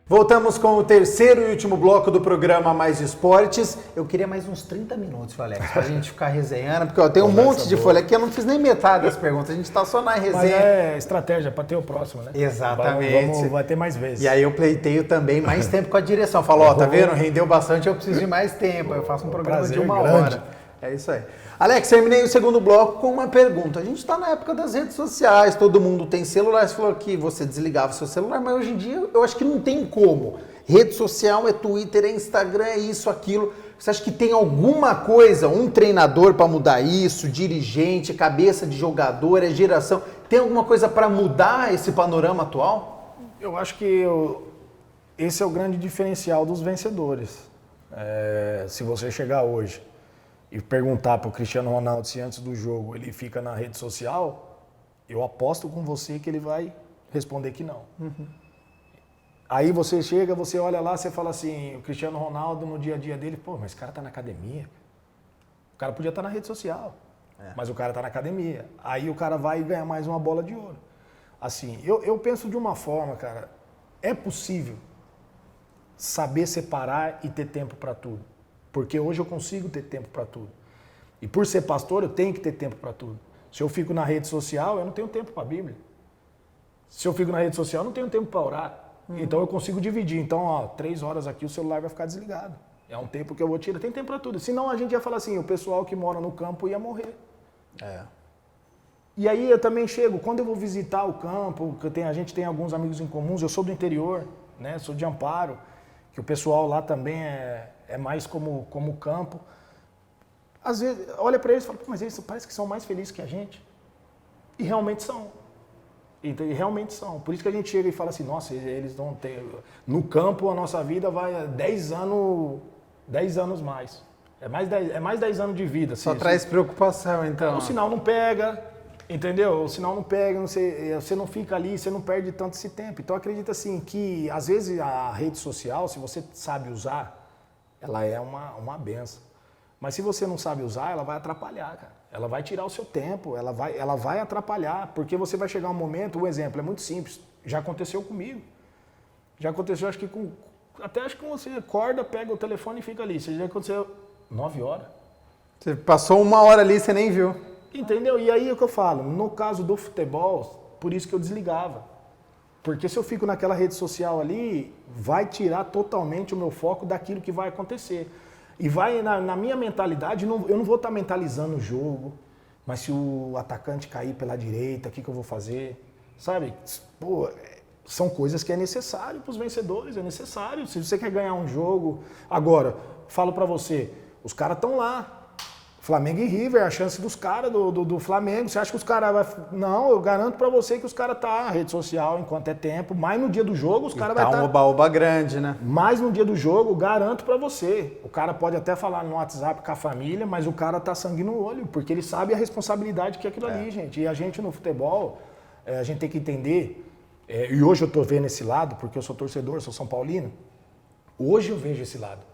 Voltamos com o terceiro e último bloco do programa Mais Esportes. Eu queria mais uns 30 minutos, Alex, pra gente ficar resenhando, porque tem um monte de folha aqui, eu não fiz nem metade das perguntas, a gente tá só na resenha. Mas é estratégia para ter o próximo, né? Exatamente. Vai ter mais vezes. E aí eu pleiteio também mais tempo com a direção. Falo, tá vendo? Rendeu bastante, eu preciso de mais tempo. Eu faço um programa de uma hora. É isso aí. Alex, terminei o segundo bloco com uma pergunta. A gente está na época das redes sociais, todo mundo tem celular. Você falou que você desligava o seu celular, mas hoje em dia eu acho que não tem como. Rede social é Twitter, é Instagram, é isso, aquilo. Você acha que tem alguma coisa, um treinador para mudar isso, dirigente, cabeça de jogador, é geração? Tem alguma coisa para mudar esse panorama atual? Eu acho que esse é o grande diferencial dos vencedores. Se você chegar hoje e perguntar para o Cristiano Ronaldo se antes do jogo ele fica na rede social, eu aposto com você que ele vai responder que não. Uhum. Aí você chega, você olha lá, você fala assim, o Cristiano Ronaldo no dia a dia dele, pô, mas esse cara tá na academia. O cara podia estar na rede social, mas o cara tá na academia. Aí o cara vai ganhar mais uma bola de ouro. Assim, eu penso de uma forma, cara, é possível saber separar e ter tempo para tudo. Porque hoje eu consigo ter tempo para tudo. E por ser pastor, eu tenho que ter tempo para tudo. Se eu fico na rede social, eu não tenho tempo para a Bíblia. Se eu fico na rede social, eu não tenho tempo para orar. Então eu consigo dividir. Então, 3 horas aqui o celular vai ficar desligado. É um tempo que eu vou tirar. Tem tempo para tudo. Senão a gente ia falar assim, o pessoal que mora no campo ia morrer. E aí eu também chego, quando eu vou visitar o campo, a gente tem alguns amigos em comuns, eu sou do interior, né? Sou de Amparo, que o pessoal lá também é mais como campo. Às vezes, olha para eles e fala, mas eles parece que são mais felizes que a gente. E realmente são. E realmente são. Por isso que a gente chega e fala assim, nossa, eles vão ter... No campo, a nossa vida vai 10 anos mais. É mais 10 anos de vida. Só traz preocupação, então. O sinal não pega, entendeu? O sinal não pega, você não fica ali, você não perde tanto esse tempo. Então, acredita assim, que às vezes a rede social, se você sabe usar, ela é uma benção. Mas se você não sabe usar, ela vai atrapalhar, cara. Ela vai tirar o seu tempo, ela vai atrapalhar, porque você vai chegar um momento, um exemplo, é muito simples, já aconteceu comigo. Já aconteceu, acho que acho que você acorda, pega o telefone e fica ali. Isso já aconteceu 9 horas. Você passou 1 hora ali e você nem viu. Entendeu? E aí é o que eu falo, no caso do futebol, por isso que eu desligava. Porque se eu fico naquela rede social ali, vai tirar totalmente o meu foco daquilo que vai acontecer. E vai, na minha mentalidade, eu não vou estar mentalizando o jogo, mas se o atacante cair pela direita, o que eu vou fazer? Sabe? Pô, são coisas que é necessário para os vencedores, é necessário. Se você quer ganhar um jogo... Agora, falo para você, os caras estão lá. Flamengo e River, a chance dos caras do Flamengo. Você acha que os caras vão... Não, eu garanto pra você que os caras tá na rede social enquanto é tempo. Mas no dia do jogo, os caras vão estar... um oba-oba grande, né? Mas no dia do jogo, garanto pra você. O cara pode até falar no WhatsApp com a família, mas o cara tá sangue no olho, porque ele sabe a responsabilidade que é aquilo ali, gente. E a gente no futebol, a gente tem que entender... e hoje eu tô vendo esse lado, porque eu sou torcedor, sou São Paulino. Hoje eu vejo esse lado.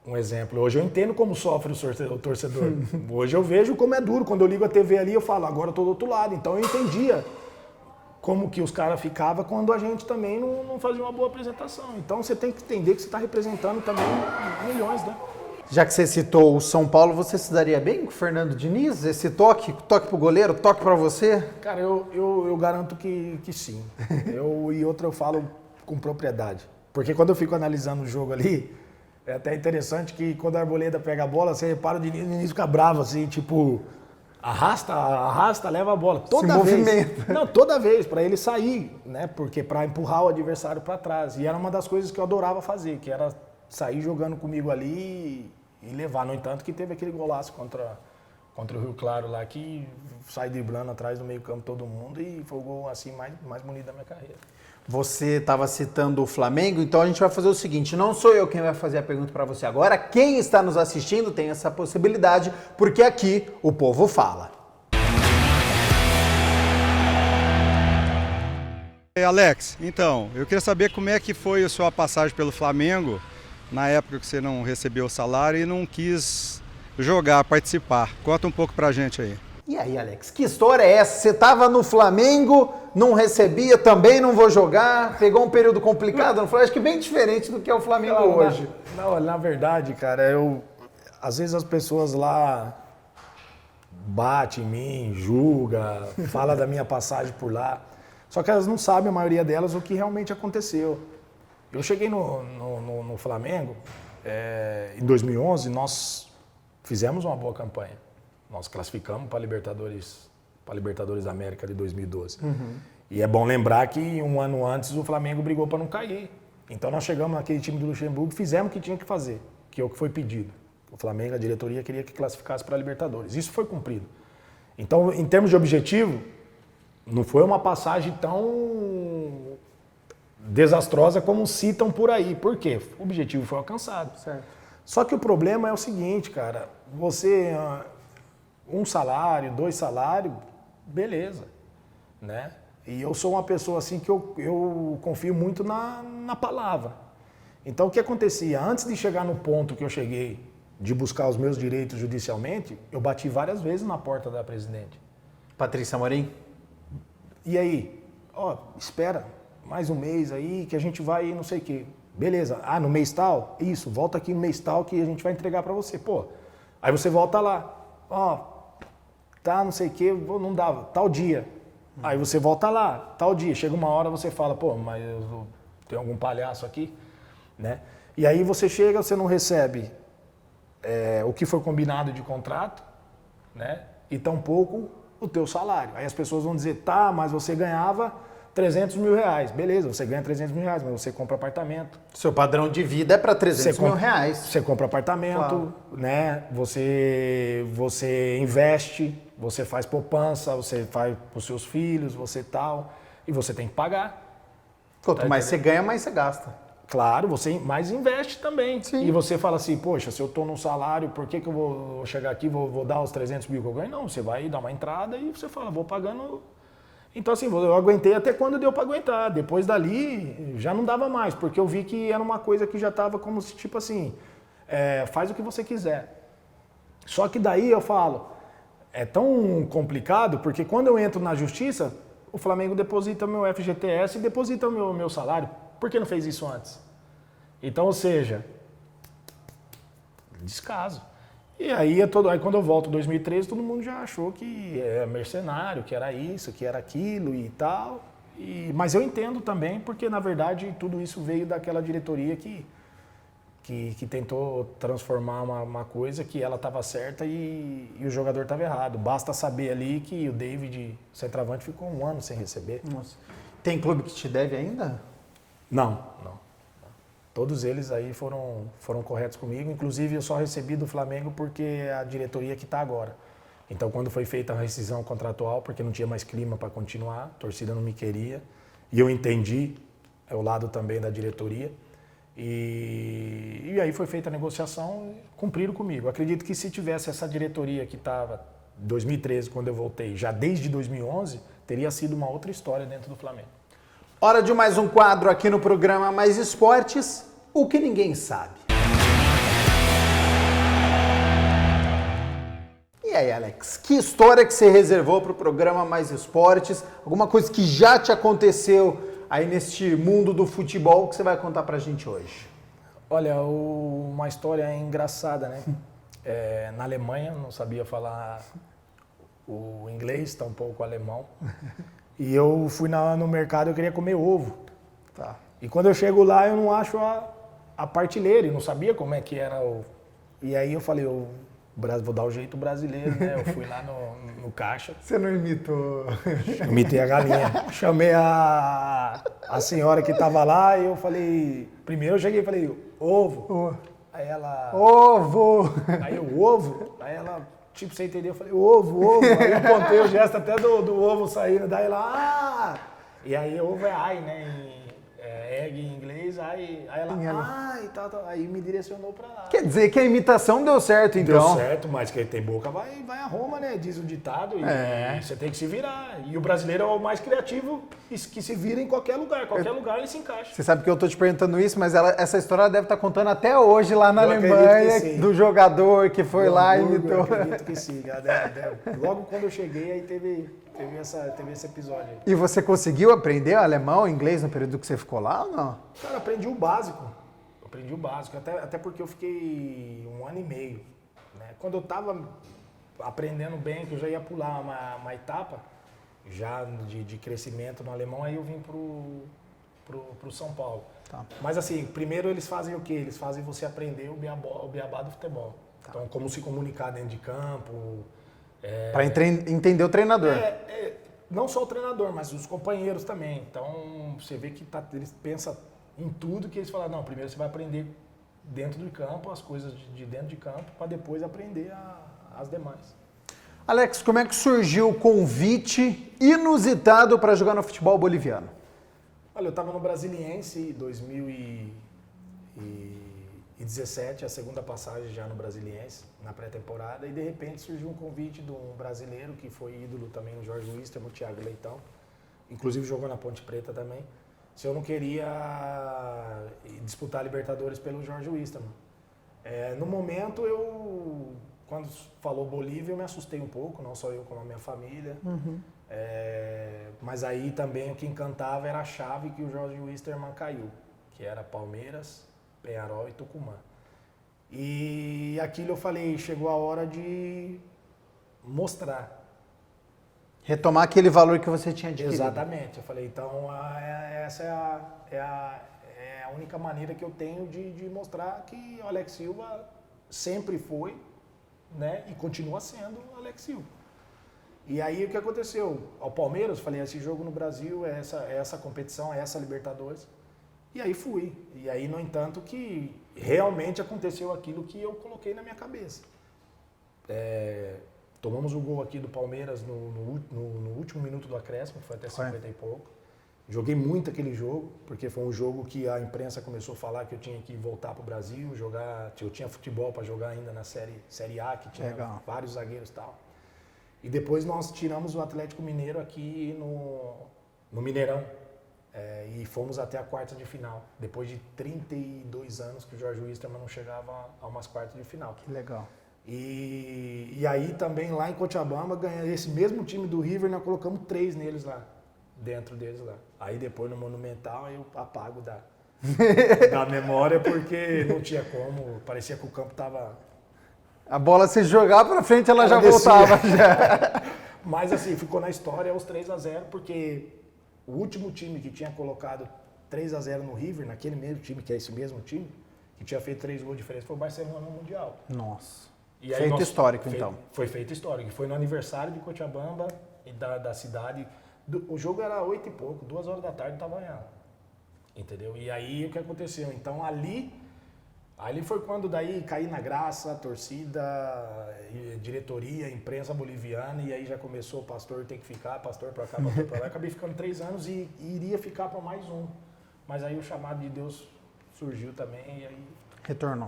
Um exemplo, hoje eu entendo como sofre o torcedor. Hoje eu vejo como é duro. Quando eu ligo a TV ali, eu falo, agora eu tô do outro lado. Então eu entendia como que os caras ficavam quando a gente também não fazia uma boa apresentação. Então você tem que entender que você está representando também milhões, né? Já que você citou o São Paulo, você se daria bem com o Fernando Diniz? Esse toque pro goleiro, toque para você? Cara, eu garanto que sim. E outra eu falo com propriedade. Porque quando eu fico analisando o jogo ali... É até interessante que quando a Arboleda pega a bola, você repara o Diniz fica bravo, assim, tipo, arrasta, leva a bola. Toda vez. Movimenta. Não, toda vez, para ele sair, né? Porque para empurrar o adversário para trás. E era uma das coisas que eu adorava fazer, que era sair jogando comigo ali e levar. No entanto, que teve aquele golaço contra o Rio Claro lá, que sai driblando atrás do meio-campo todo mundo e foi o gol assim mais bonito da minha carreira. Você estava citando o Flamengo, então a gente vai fazer o seguinte, não sou eu quem vai fazer a pergunta para você agora, quem está nos assistindo tem essa possibilidade, porque aqui o povo fala. Alex, então, eu queria saber como é que foi a sua passagem pelo Flamengo, na época que você não recebeu o salário e não quis jogar, participar. Conta um pouco pra gente aí. E aí, Alex, que história é essa? Você estava no Flamengo, não recebia, também não vou jogar, pegou um período complicado no Flamengo, acho que bem diferente do que é o Flamengo hoje. Na verdade, cara, às vezes as pessoas lá batem em mim, julgam, falam da minha passagem por lá, só que elas não sabem, a maioria delas, o que realmente aconteceu. Eu cheguei no Flamengo em 2011, nós fizemos uma boa campanha. Nós classificamos para a Libertadores da América de 2012. E é bom lembrar que um ano antes o Flamengo brigou para não cair. Então nós chegamos naquele time do Luxemburgo, fizemos o que tinha que fazer, que é o que foi pedido. O Flamengo, a diretoria, queria que classificasse para a Libertadores. Isso foi cumprido. Então, em termos de objetivo, não foi uma passagem tão desastrosa como citam por aí. Por quê? O objetivo foi alcançado. Certo. Só que o problema é o seguinte, cara. Você, um salário, 2 salários, beleza, né? E eu sou uma pessoa assim que eu confio muito na palavra. Então, o que acontecia? Antes de chegar no ponto que eu cheguei, de buscar os meus direitos judicialmente, eu bati várias vezes na porta da presidente. Patrícia Amorim? E aí? Espera mais um mês aí que a gente vai não sei o quê. Beleza. No mês tal? Isso, volta aqui no mês tal que a gente vai entregar para você. Pô, aí você volta lá. Tá, não sei o quê, não dava, tal dia. Aí você volta lá, tal dia. Chega uma hora você fala, pô, mas tem algum palhaço aqui, né? E aí você chega, você não recebe o que foi combinado de contrato, né? E tampouco o teu salário. Aí as pessoas vão dizer, tá, mas você ganhava 300 mil reais. Beleza, você ganha 300 mil reais, mas você compra apartamento. Seu padrão de vida é para 300 mil reais. Você compra apartamento, claro, né? Você investe, você faz poupança, você faz para os seus filhos, você tal, e você tem que pagar. Quanto mais você ganha, mais você gasta. Claro, você mais investe também. Sim. E você fala assim, poxa, se eu estou num salário, por que eu vou chegar aqui e vou dar os 300 mil que eu ganho? Não, você vai dar uma entrada e você fala, vou pagando. Então assim, eu aguentei até quando deu para aguentar. Depois dali, já não dava mais, porque eu vi que era uma coisa que já estava como se, tipo assim, faz o que você quiser. Só que daí eu falo, é tão complicado, porque quando eu entro na justiça, o Flamengo deposita meu FGTS e deposita o meu salário. Por que não fez isso antes? Então, ou seja, descaso. E aí quando eu volto em 2013, todo mundo já achou que é mercenário, que era isso, que era aquilo e tal. Mas eu entendo também, porque na verdade tudo isso veio daquela diretoria que tentou transformar uma coisa que ela estava certa e o jogador estava errado. Basta saber ali que o David, centroavante, ficou 1 ano sem receber. Nossa. Tem clube que te deve ainda? Não. Todos eles aí foram corretos comigo. Inclusive, eu só recebi do Flamengo porque é a diretoria que está agora. Então, quando foi feita a rescisão contratual, porque não tinha mais clima para continuar, a torcida não me queria. E eu entendi o lado também da diretoria. E aí foi feita a negociação e cumpriram comigo. Acredito que se tivesse essa diretoria que estava em 2013, quando eu voltei, já desde 2011, teria sido uma outra história dentro do Flamengo. Hora de mais um quadro aqui no programa Mais Esportes, o que ninguém sabe. E aí, Alex, que história que você reservou para o programa Mais Esportes? Alguma coisa que já te aconteceu aí neste mundo do futebol que você vai contar pra gente hoje? Olha, uma história engraçada, né? Na Alemanha, não sabia falar o inglês, tampouco o alemão. E eu fui no mercado, eu queria comer ovo. Tá. E quando eu chego lá, eu não acho a partilheira, e não sabia como é que era o... E aí eu falei, vou dar o jeito brasileiro, né? Eu fui lá no caixa. Você não imitou? Imitei a galinha. Chamei a senhora que estava lá e eu falei... Primeiro eu cheguei e falei, ovo. Aí ela... Ovo! Aí eu, ovo? Aí ela... Tipo, você entendeu? Eu falei, ovo. Aí eu apontei o gesto até do ovo saindo. Daí ela, E aí ovo é ai, né? Egg em inglês, aí ela, e tal. Aí me direcionou pra lá. Quer dizer que a imitação deu certo, então. Deu certo, mas quem tem boca vai a Roma, né? Diz o ditado. E você tem que se virar. E o brasileiro é o mais criativo que se vira em qualquer lugar. Qualquer lugar ele se encaixa. Você sabe que eu tô te perguntando isso, mas essa história ela deve estar contando até hoje lá na Eu Alemanha, do jogador que foi lá e imitou. Eu acredito que sim. Logo quando eu cheguei, aí teve esse episódio aí. E você conseguiu aprender alemão, inglês no período que você ficou lá ou não? Cara, aprendi o básico. Até porque eu fiquei 1 ano e meio. Né? Quando eu tava aprendendo bem, que eu já ia pular uma etapa já de crescimento no alemão, aí eu vim pro São Paulo. Tá. Mas assim, primeiro eles fazem o quê? Eles fazem você aprender o beabá do futebol. Então, como se comunicar dentro de campo. Para entender o treinador. Não só o treinador, mas os companheiros também. Então, você vê que eles pensam em tudo que eles falam. Não, primeiro você vai aprender dentro do campo, as coisas de dentro de campo, para depois aprender as demais. Alex, como é que surgiu o convite inusitado para jogar no futebol boliviano? Olha, eu estava no Brasiliense em 2017, a segunda passagem já no Brasiliense, na pré-temporada, e de repente surgiu um convite de um brasileiro que foi ídolo também no Jorge Wilstermann, o Thiago Leitão, inclusive jogou na Ponte Preta também, se eu não queria disputar a Libertadores pelo Jorge Wilstermann. No momento, quando falou Bolívia, eu me assustei um pouco, não só eu como a minha família. Mas aí também o que encantava era a chave que o Jorge Wilstermann caiu, que era Palmeiras, Peñarol e Tucumã. E aquilo eu falei, chegou a hora de mostrar. Retomar aquele valor que você tinha adquirido. Exatamente. Eu falei, então essa é a única maneira que eu tenho de mostrar que o Alex Silva sempre foi, né, e continua sendo o Alex Silva. E aí o que aconteceu? Ao Palmeiras, falei, esse jogo no Brasil, essa competição, essa Libertadores. E aí fui. E aí, no entanto, que realmente aconteceu aquilo que eu coloquei na minha cabeça. Tomamos o gol aqui do Palmeiras no último minuto do acréscimo, foi até 50 e pouco. Joguei muito aquele jogo, porque foi um jogo que a imprensa começou a falar que eu tinha que voltar para o Brasil, jogar. Eu tinha futebol para jogar ainda na série A, que tinha vários zagueiros e tal. E depois nós tiramos o Atlético Mineiro aqui no Mineirão. E fomos até a quarta de final. Depois de 32 anos que o Jorge Wilstermann não chegava a umas quartas de final. Que legal. E aí também lá em Cochabamba, esse mesmo time do River, nós colocamos 3 neles lá. Dentro deles lá. Aí depois no Monumental eu apago da memória porque não tinha como. Parecia que o campo tava... A bola se jogar para frente ela já voltava. Mas assim, ficou na história os 3-0 porque o último time que tinha colocado 3-0 no River, naquele mesmo time, que é esse mesmo time, que tinha feito 3 gols de diferença, foi o Barcelona no Mundial. Nossa. E aí feito histórico, então. Foi feito histórico. Foi no aniversário de Cochabamba e da cidade. O jogo era 8 e pouco, 2 horas da tarde estava ganhando. Entendeu? E aí o que aconteceu? Então ali foi quando daí caí na graça, a torcida, diretoria, imprensa boliviana, e aí já começou, pastor tem que ficar, pastor pra cá, pastor pra lá. Acabei ficando 3 anos e iria ficar para mais um. Mas aí o chamado de Deus surgiu também e aí... Retornei.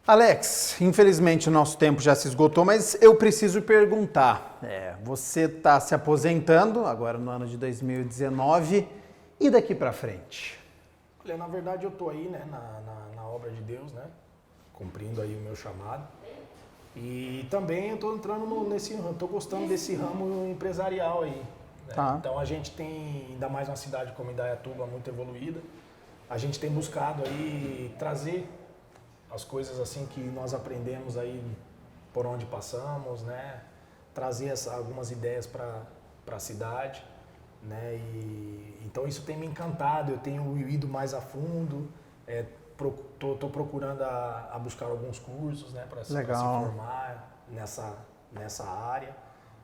Alex, infelizmente o nosso tempo já se esgotou, mas eu preciso perguntar. Você está se aposentando agora no ano de 2019 e daqui para frente? Olha, na verdade eu estou aí, né, na obra de Deus, né, cumprindo aí o meu chamado. E também eu estou entrando estou gostando desse ramo empresarial aí. Né? Tá. Então a gente tem, ainda mais uma cidade como Indaiatuba, muito evoluída, a gente tem buscado aí trazer as coisas assim que nós aprendemos aí por onde passamos, né? Trazer algumas ideias para a cidade, né? E então isso tem me encantado. Eu tenho ido mais a fundo. Tô procurando a buscar alguns cursos, né? Para se formar nessa área.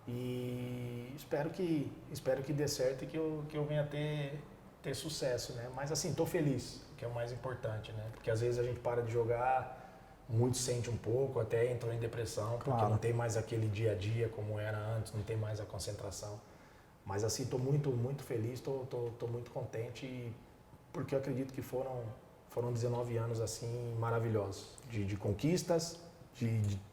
E espero que dê certo e que eu venha ter sucesso, né? Mas assim, tô feliz, que é o mais importante, né? Porque às vezes a gente para de jogar, muito sente um pouco, até entrou em depressão, porque não tem mais aquele dia a dia como era antes, não tem mais a concentração. Mas assim, tô muito, muito feliz, tô muito contente, porque eu acredito que foram 19 anos assim maravilhosos, de conquistas,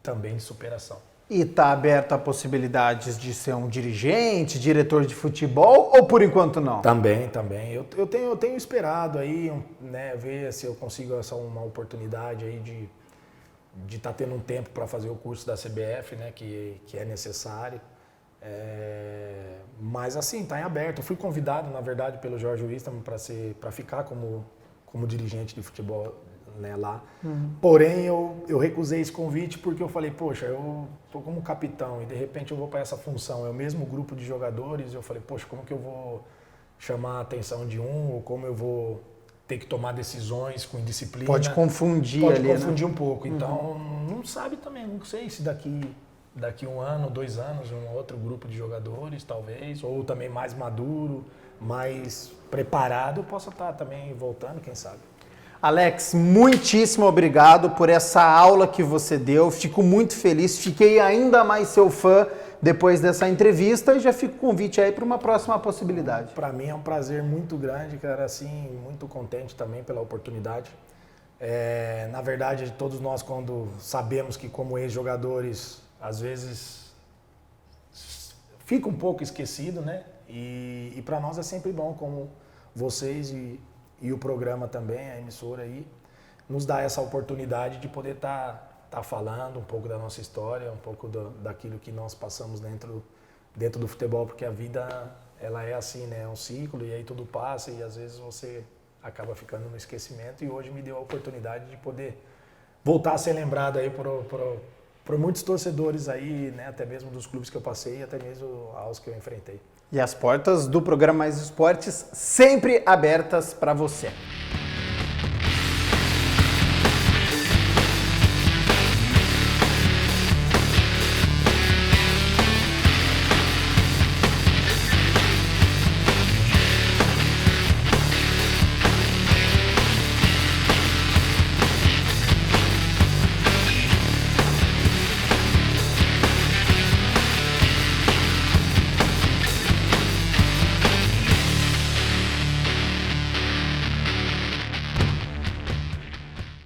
também de superação. E está aberto a possibilidades de ser um dirigente, diretor de futebol, ou por enquanto não? Também. Eu tenho esperado aí, né, ver se eu consigo uma oportunidade aí de estar tendo um tempo para fazer o curso da CBF, né, que é necessário. Mas assim, está em aberto. Eu fui convidado, na verdade, pelo Jorge Wilstermann para ficar como dirigente de futebol, né, lá. Porém, eu recusei esse convite porque eu falei, poxa, eu tô como capitão e de repente eu vou para essa função, é o mesmo grupo de jogadores, eu falei, poxa, como que eu vou chamar a atenção de um, ou como eu vou ter que tomar decisões com indisciplina. Pode confundir pode ali, confundir um pouco. Então, não sabe também, não sei se daqui 1 ano, 2 anos, um outro grupo de jogadores, talvez, ou também mais maduro, mais preparado, possa estar também voltando, quem sabe. Alex, muitíssimo obrigado por essa aula que você deu. Fico muito feliz, fiquei ainda mais seu fã depois dessa entrevista e já fico com o convite aí para uma próxima possibilidade. Para mim é um prazer muito grande, cara, assim, muito contente também pela oportunidade. Na verdade, todos nós, quando sabemos que como ex-jogadores, às vezes fica um pouco esquecido, né? E para nós é sempre bom, como vocês e o programa também, a emissora aí, nos dá essa oportunidade de poder tá falando um pouco da nossa história, um pouco daquilo que nós passamos dentro do futebol, porque a vida, ela é assim, né? É um ciclo e aí tudo passa e às vezes você acaba ficando no esquecimento, e hoje me deu a oportunidade de poder voltar a ser lembrado aí por muitos torcedores aí, né? Até mesmo dos clubes que eu passei, até mesmo aos que eu enfrentei. E as portas do programa Mais Esportes sempre abertas para você.